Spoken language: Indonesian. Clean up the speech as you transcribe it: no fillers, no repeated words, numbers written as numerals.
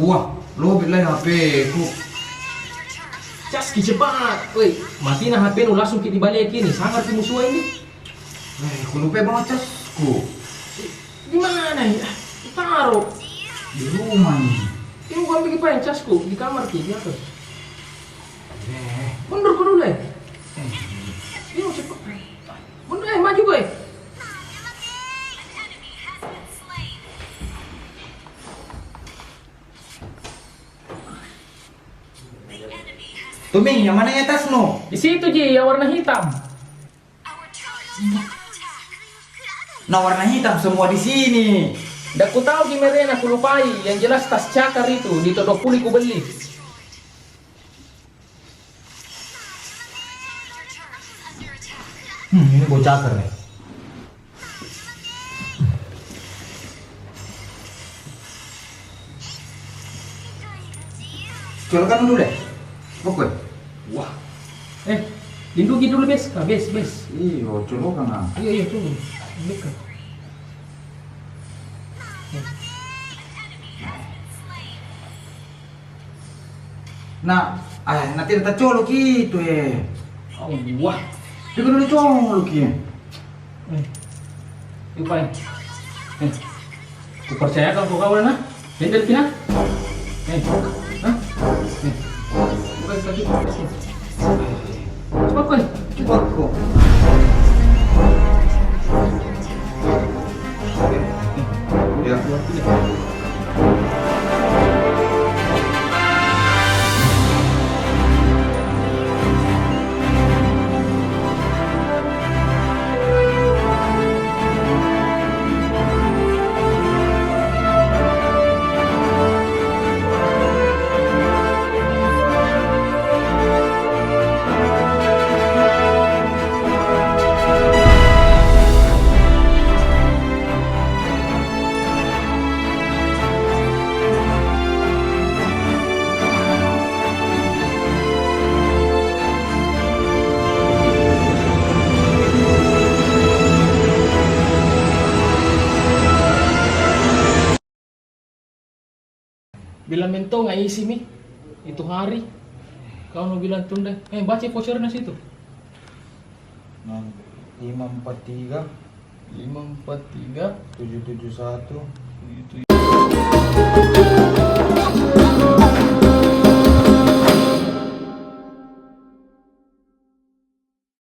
Wah, lobet lah HP ku. Caski cepat, woi, mati na HP nu langsung kita dibalik ini, sangat di musuh ini. Aku lupa banget casku. Di mana ya? Taruh Di rumah nih. ini gua ambil kipain casku di kamar di atas. Mundur kau dulu ya. Ini cepat. Mundur maju boy. Tumming, yang mana ya tas no? Di situ Ji, yang warna hitam. Nah warna hitam semua di sini. Dah ku tahu gimana aku lupai, yang jelas tas cakar itu di todok puli ku beli. Ini gue cakar nih. Colokan dulu deh. Pokoknya. Wah. Lindungi dulu bes, bes. Iya, colokan ah. Iya, tunggu. Dekat. Nah, nanti kita colok gitu ya. Wah. Dia dulu colok ya. Lupain. Ku percaya kau kawan nah. Bendel pina. Bukan kaki. Cepat kau. Cepat kok. Ya. Bilang mento nggak isi mi itu hari kau mau bilang tunda baca vouchernya situ 543 543 771